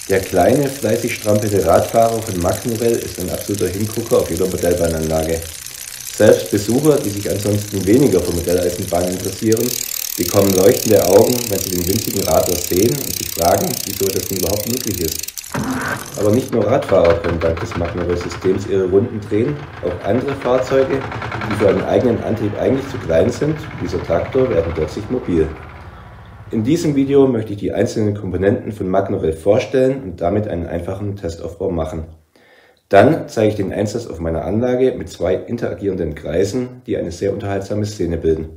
Der kleine, fleißig strampelte Radfahrer von Maxnorel ist ein absoluter Hingucker auf jeder Modellbahnanlage. Selbst Besucher, die sich ansonsten weniger für Modelleisenbahnen interessieren, bekommen leuchtende Augen, wenn sie den winzigen Radler sehen und sich fragen, wieso das denn überhaupt möglich ist. Aber nicht nur Radfahrer können dank des Maxnorel-Systems ihre Runden drehen, auch andere Fahrzeuge, die für einen eigenen Antrieb eigentlich zu klein sind, wie dieser Traktor, werden plötzlich mobil. In diesem Video möchte ich die einzelnen Komponenten von Maxnorel vorstellen und damit einen einfachen Testaufbau machen. Dann zeige ich den Einsatz auf meiner Anlage mit 2 interagierenden Kreisen, die eine sehr unterhaltsame Szene bilden.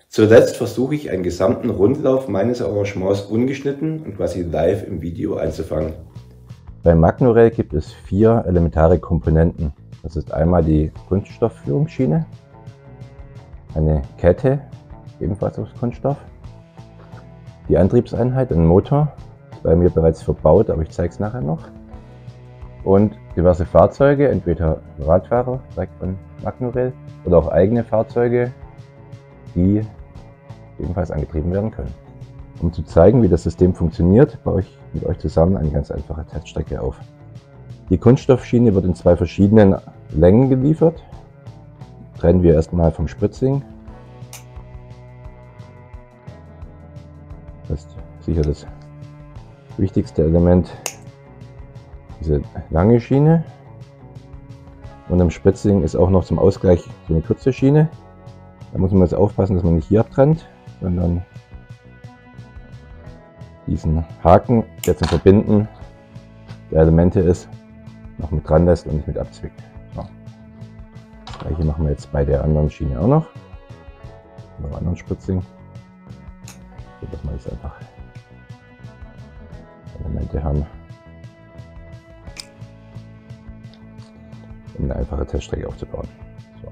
Zuletzt versuche ich, einen gesamten Rundlauf meines Arrangements ungeschnitten und quasi live im Video einzufangen. Bei Maxnorel gibt es 4 elementare Komponenten. Das ist einmal die Kunststoffführungsschiene, eine Kette, ebenfalls aus Kunststoff, die Antriebseinheit, ein Motor, ist bei mir bereits verbaut, aber ich zeige es nachher noch, und diverse Fahrzeuge, entweder Radfahrer, direkt von Maxnorel, oder auch eigene Fahrzeuge, die ebenfalls angetrieben werden können. Um zu zeigen, wie das System funktioniert, baue ich mit euch zusammen eine ganz einfache Teststrecke auf. Die Kunststoffschiene wird in 2 verschiedenen Längen geliefert. Trennen wir erstmal vom Spritzing. Das ist sicher das wichtigste Element, diese lange Schiene. Und am Spritzing ist auch noch zum Ausgleich so eine kurze Schiene. Da muss man jetzt aufpassen, dass man nicht hier abtrennt, sondern diesen Haken, der zum Verbinden der Elemente ist, noch mit dran lässt und nicht mit abzwickt. So. Das gleiche machen wir jetzt bei der anderen Schiene auch noch, beim anderen Spritzing, so dass wir jetzt einfach Elemente haben, um eine einfache Teststrecke aufzubauen. So.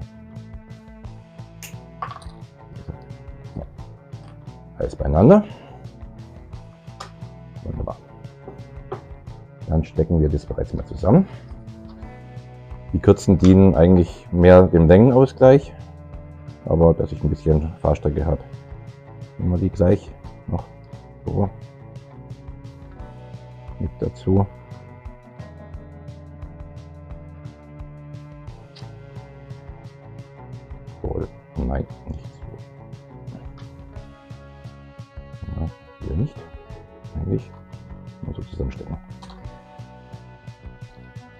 Alles beieinander. Wunderbar. Dann stecken wir das bereits mal zusammen. Die Kürzen dienen eigentlich mehr dem Längenausgleich, aber dass ich ein bisschen Fahrstrecke habe, nehmen wir die gleich noch so mit dazu. So, nein, nicht so. Ja, hier nicht. Eigentlich nur so zusammenstecken.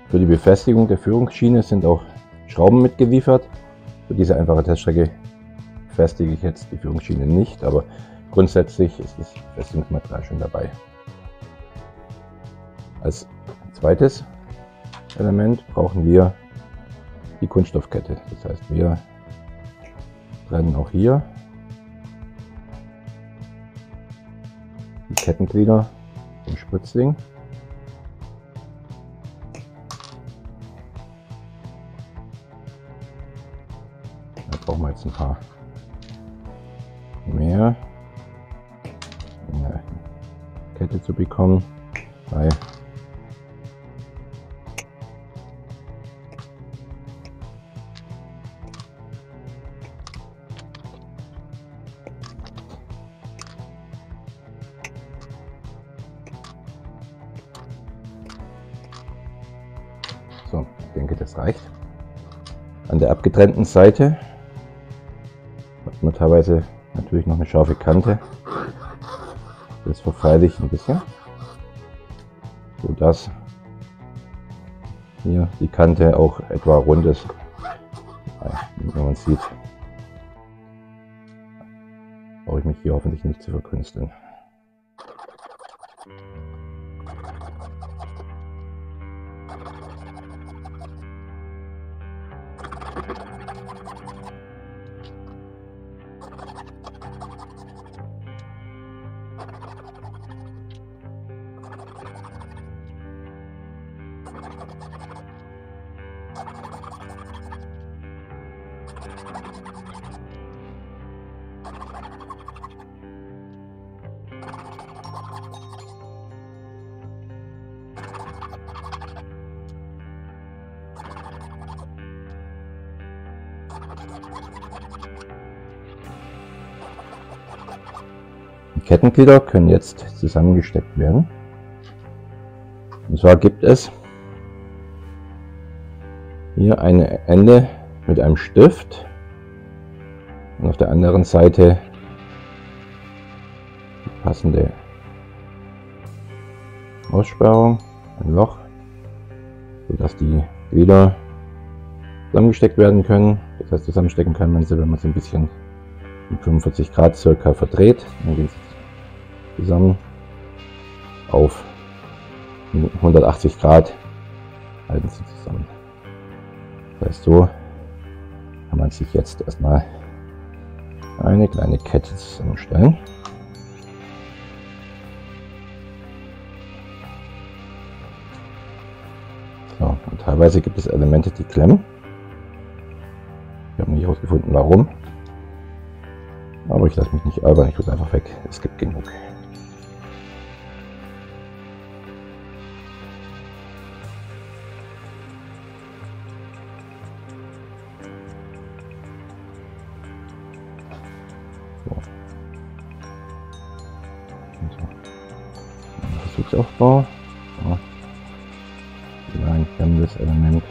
Für die Befestigung der Führungsschiene sind auch Schrauben mitgeliefert. Für diese einfache Teststrecke befestige ich jetzt die Führungsschiene nicht, aber grundsätzlich ist das Befestigungsmaterial schon dabei. Als zweites Element brauchen wir die Kunststoffkette. Das heißt, wir trennen auch hier die Kettenglieder vom Spritzling. Da brauchen wir jetzt ein paar mehr, um eine Kette zu bekommen. 3. So, ich denke, das reicht. An der abgetrennten Seite hat man teilweise natürlich noch eine scharfe Kante. Das verfeile ich ein bisschen, sodass hier die Kante auch etwa rund ist. Wie man sieht, brauche ich mich hier hoffentlich nicht zu verkünsteln. Die Kettenglieder können jetzt zusammengesteckt werden. Und zwar gibt es hier ein Ende mit einem Stift und auf der anderen Seite die passende Aussparung, ein Loch, sodass die wieder zusammengesteckt werden können. Das heißt, zusammenstecken kann man sie, wenn man sie ein bisschen um 45 Grad circa verdreht. Dann gehen sie zusammen auf 180 Grad, halten sie zusammen. Das heißt, so kann man sich jetzt erstmal eine kleine Kette zusammenstellen. So, und teilweise gibt es Elemente, die klemmen. Ich habe nicht herausgefunden, warum. Aber ich lasse mich nicht ärgern, ich tue es einfach weg. Es gibt genug. So. Versuchsaufbau. Ja. Wieder ein klemmendes Element.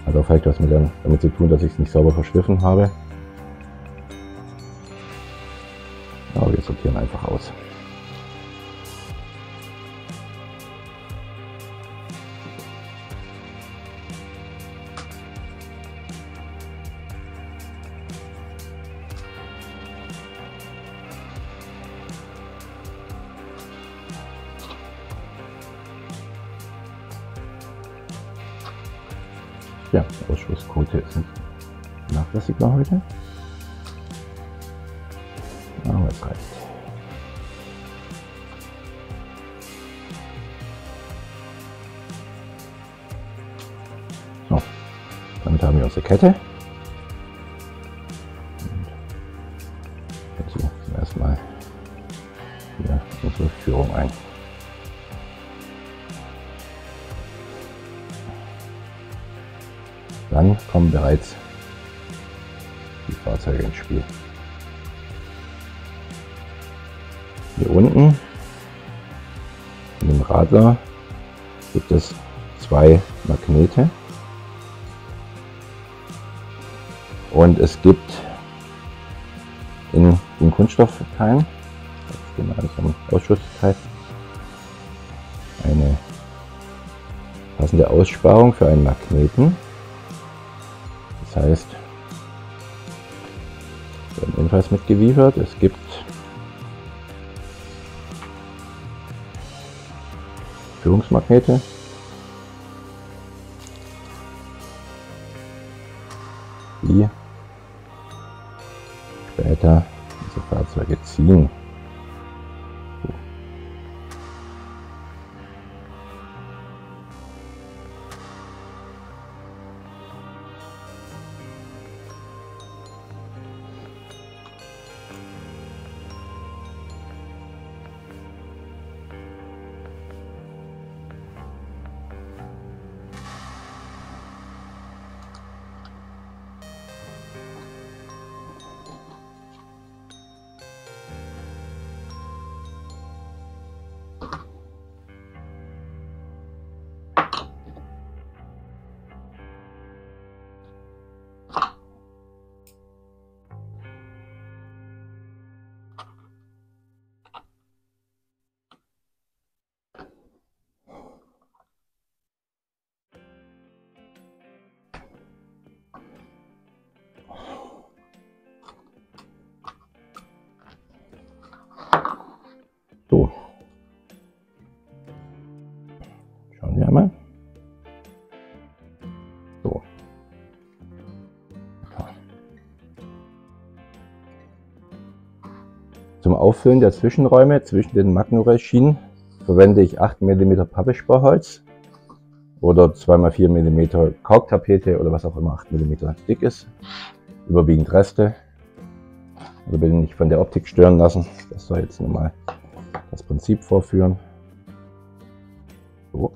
Hat auch vielleicht was damit zu tun, dass ich es nicht sauber verschliffen habe. Aber wir sortieren einfach aus. Ja, Ausschussquote ist nicht nachlässigbar heute. Aber es reicht. So, damit haben wir unsere Kette. Und dazu zuerst mal hier unsere Führung ein. Dann kommen bereits die Fahrzeuge ins Spiel. Hier unten in dem Radler gibt es zwei Magnete und es gibt in den Kunststoffteilen, jetzt gehen wir an zum Ausschussteil, eine passende Aussparung für einen Magneten. Das heißt, werden ebenfalls mitgeliefert. Es gibt Führungsmagnete, die später diese Fahrzeuge ziehen. So, schauen wir einmal. So. Zum Auffüllen der Zwischenräume zwischen den Magnorail-Schienen verwende ich 8 mm Pappesparholz oder 2x4 mm Korktapete oder was auch immer 8 mm dick ist. Überwiegend Reste. Also bitte nicht von der Optik stören lassen. Das soll jetzt nochmal das Prinzip vorführen. So.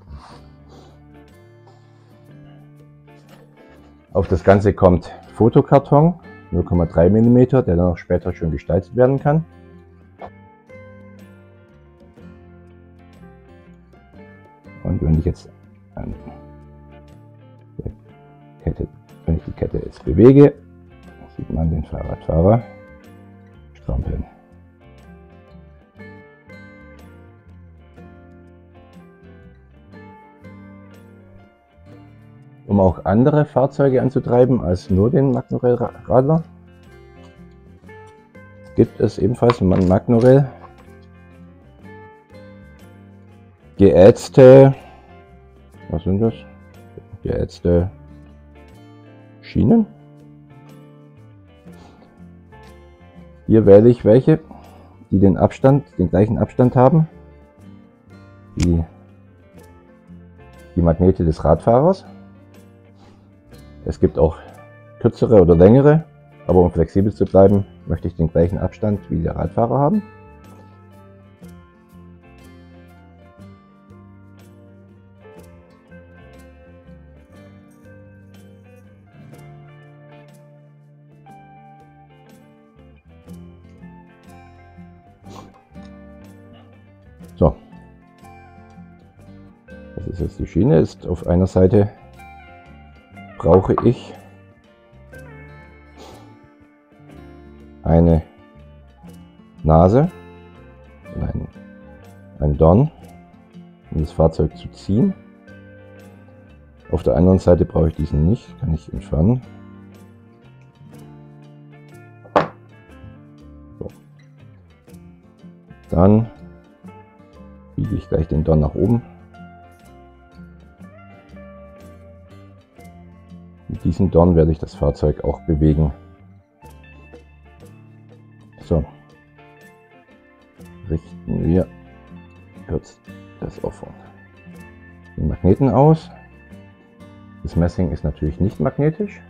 Auf das Ganze kommt Fotokarton 0,3 mm, der dann auch später schön gestaltet werden kann. Und wenn ich jetzt an der Kette, wenn ich die Kette jetzt bewege, sieht man den Fahrradfahrer strampeln. Um auch andere Fahrzeuge anzutreiben als nur den Magnorail-Radler, gibt es ebenfalls im Magnorail geätzte, was sind das? Geätzte Schienen. Hier wähle ich welche, die den gleichen Abstand haben wie die Magnete des Radfahrers. Es gibt auch kürzere oder längere, aber um flexibel zu bleiben, möchte ich den gleichen Abstand wie der Radfahrer haben. So, das ist jetzt die Schiene. Ist auf einer Seite brauche ich eine Nase und ein Dorn, um das Fahrzeug zu ziehen. Auf der anderen Seite brauche ich diesen nicht, kann ich entfernen. So. Dann biege ich gleich den Dorn nach oben. Mit diesem Dorn werde ich das Fahrzeug auch bewegen. So, richten wir kurz das auf den Magneten aus. Das Messing ist natürlich nicht magnetisch,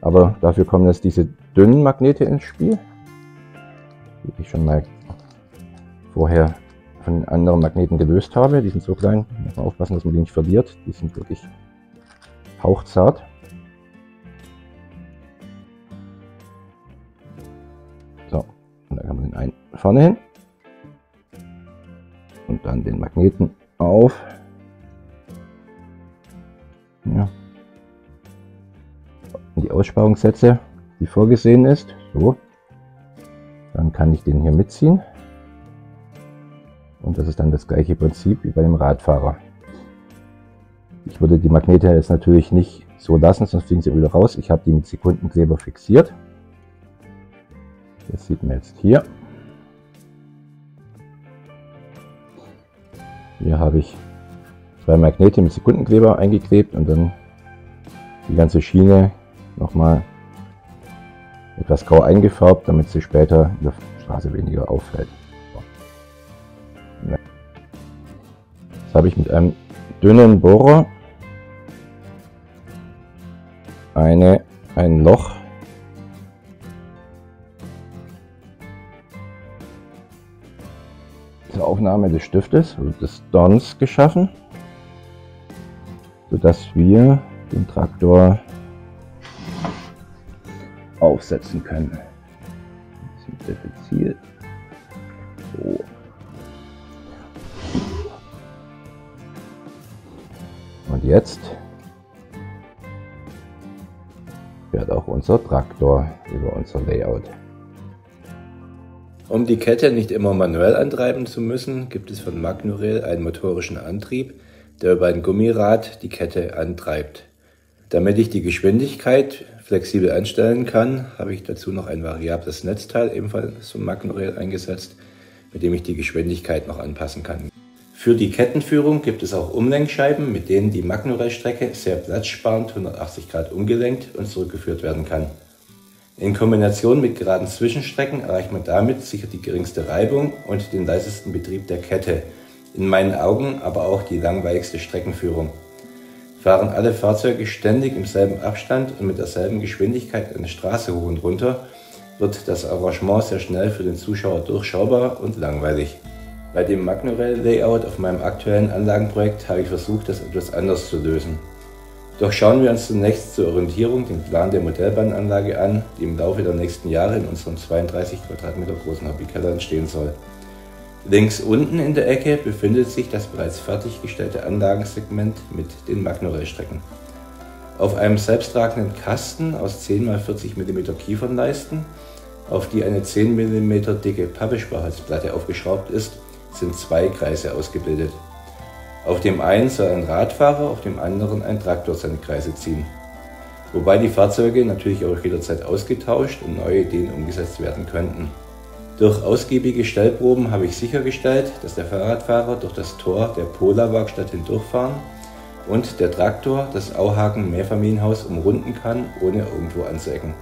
aber dafür kommen jetzt diese dünnen Magnete ins Spiel, die ich schon mal vorher von den anderen Magneten gelöst habe. Die sind so klein, muss man aufpassen, dass man die nicht verliert. Die sind wirklich hauchzart. So, und dann kann man den einen vorne hin und dann den Magneten auf. Ja. In die Aussparung setze, die vorgesehen ist. So, dann kann ich den hier mitziehen. Und das ist dann das gleiche Prinzip wie bei dem Radfahrer. Ich würde die Magnete jetzt natürlich nicht so lassen, sonst fliegen sie wieder raus. Ich habe die mit Sekundenkleber fixiert. Das sieht man jetzt hier. Hier habe ich zwei Magnete mit Sekundenkleber eingeklebt und dann die ganze Schiene nochmal etwas grau eingefärbt, damit sie später in der Straße weniger auffällt. Jetzt habe ich mit einem dünnen Bohrer ein Loch zur Aufnahme des Stiftes oder des Dorns geschaffen, sodass wir den Traktor aufsetzen können. Das ist diffizil. So. Und jetzt fährt auch unser Traktor über unser Layout. Um die Kette nicht immer manuell antreiben zu müssen, gibt es von Magnorail einen motorischen Antrieb, der über ein Gummirad die Kette antreibt. Damit ich die Geschwindigkeit flexibel einstellen kann, habe ich dazu noch ein variables Netzteil, ebenfalls von Magnorail, eingesetzt, mit dem ich die Geschwindigkeit noch anpassen kann. Für die Kettenführung gibt es auch Umlenkscheiben, mit denen die Magnorail-Strecke sehr platzsparend 180 Grad umgelenkt und zurückgeführt werden kann. In Kombination mit geraden Zwischenstrecken erreicht man damit sicher die geringste Reibung und den leisesten Betrieb der Kette. In meinen Augen aber auch die langweiligste Streckenführung. Fahren alle Fahrzeuge ständig im selben Abstand und mit derselben Geschwindigkeit eine Straße hoch und runter, wird das Arrangement sehr schnell für den Zuschauer durchschaubar und langweilig. Bei dem Magnorail-Layout auf meinem aktuellen Anlagenprojekt habe ich versucht, das etwas anders zu lösen. Doch schauen wir uns zunächst zur Orientierung den Plan der Modellbahnanlage an, die im Laufe der nächsten Jahre in unserem 32 Quadratmeter großen Hobbykeller entstehen soll. Links unten in der Ecke befindet sich das bereits fertiggestellte Anlagensegment mit den Magnorel-Strecken. Auf einem selbsttragenden Kasten aus 10 x 40 mm Kiefernleisten, auf die eine 10 mm dicke Pappesparholzplatte aufgeschraubt ist, sind 2 Kreise ausgebildet. Auf dem einen soll ein Radfahrer, auf dem anderen ein Traktor seine Kreise ziehen. Wobei die Fahrzeuge natürlich auch jederzeit ausgetauscht und neue Ideen umgesetzt werden könnten. Durch ausgiebige Stellproben habe ich sichergestellt, dass der Fahrradfahrer durch das Tor der Polarwerkstatt hindurchfahren und der Traktor das Auhagen Mehrfamilienhaus umrunden kann, ohne irgendwo anzuecken.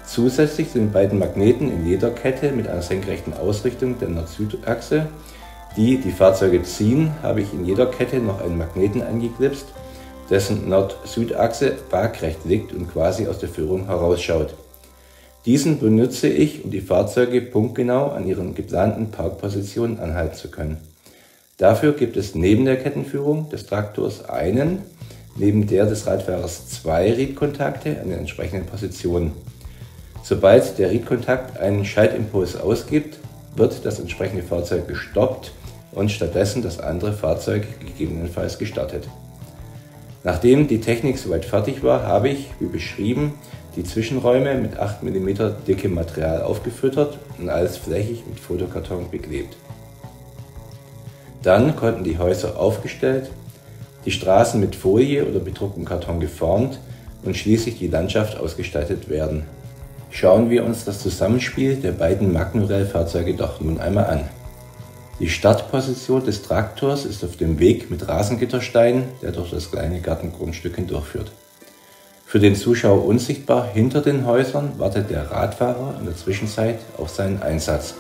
Zusätzlich zu den beiden Magneten in jeder Kette mit einer senkrechten Ausrichtung der Nord-Süd-Achse, die die Fahrzeuge ziehen, habe ich in jeder Kette noch einen Magneten angeklipst, dessen Nord-Süd-Achse waagrecht liegt und quasi aus der Führung herausschaut. Diesen benutze ich, um die Fahrzeuge punktgenau an ihren geplanten Parkpositionen anhalten zu können. Dafür gibt es neben der Kettenführung des Traktors einen, neben der des Radfahrers 2 Riedkontakte an den entsprechenden Positionen. Sobald der Riedkontakt einen Schaltimpuls ausgibt, wird das entsprechende Fahrzeug gestoppt und stattdessen das andere Fahrzeug gegebenenfalls gestartet. Nachdem die Technik soweit fertig war, habe ich, wie beschrieben, die Zwischenräume mit 8 mm dickem Material aufgefüttert und alles flächig mit Fotokarton beklebt. Dann konnten die Häuser aufgestellt, die Straßen mit Folie oder bedrucktem Karton geformt und schließlich die Landschaft ausgestaltet werden. Schauen wir uns das Zusammenspiel der beiden Magnorel-Fahrzeuge doch nun einmal an. Die Startposition des Traktors ist auf dem Weg mit Rasengittersteinen, der durch das kleine Gartengrundstück hindurchführt. Für den Zuschauer unsichtbar hinter den Häusern wartet der Radfahrer in der Zwischenzeit auf seinen Einsatz.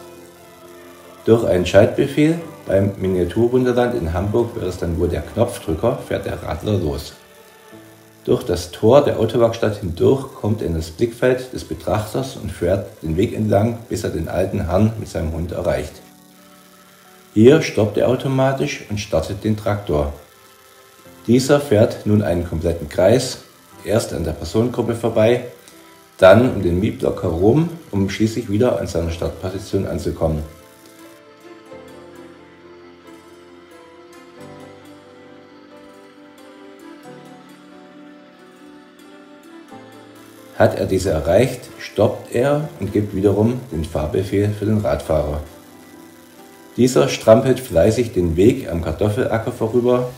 Durch einen Schaltbefehl beim Miniaturwunderland in Hamburg wäre es dann wohl der Knopfdrücker, fährt der Radler los. Durch das Tor der Autowerkstatt hindurch kommt er in das Blickfeld des Betrachters und fährt den Weg entlang, bis er den alten Herrn mit seinem Hund erreicht. Hier stoppt er automatisch und startet den Traktor. Dieser fährt nun einen kompletten Kreis, erst an der Personengruppe vorbei, dann um den Mietblock herum, um schließlich wieder an seiner Startposition anzukommen. Hat er diese erreicht, stoppt er und gibt wiederum den Fahrbefehl für den Radfahrer. Dieser strampelt fleißig den Weg am Kartoffelacker vorüber,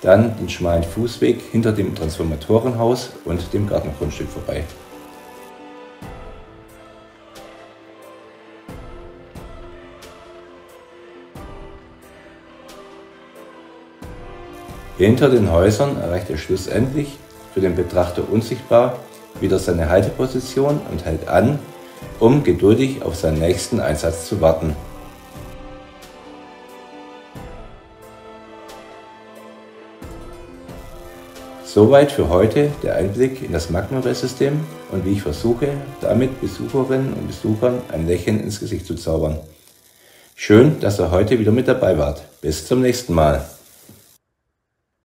dann den schmalen Fußweg hinter dem Transformatorenhaus und dem Gartengrundstück vorbei. Hinter den Häusern erreicht er schlussendlich, für den Betrachter unsichtbar, wieder seine Halteposition und hält an, um geduldig auf seinen nächsten Einsatz zu warten. Soweit für heute der Einblick in das Magnorel-System und wie ich versuche, damit Besucherinnen und Besuchern ein Lächeln ins Gesicht zu zaubern. Schön, dass ihr heute wieder mit dabei wart. Bis zum nächsten Mal.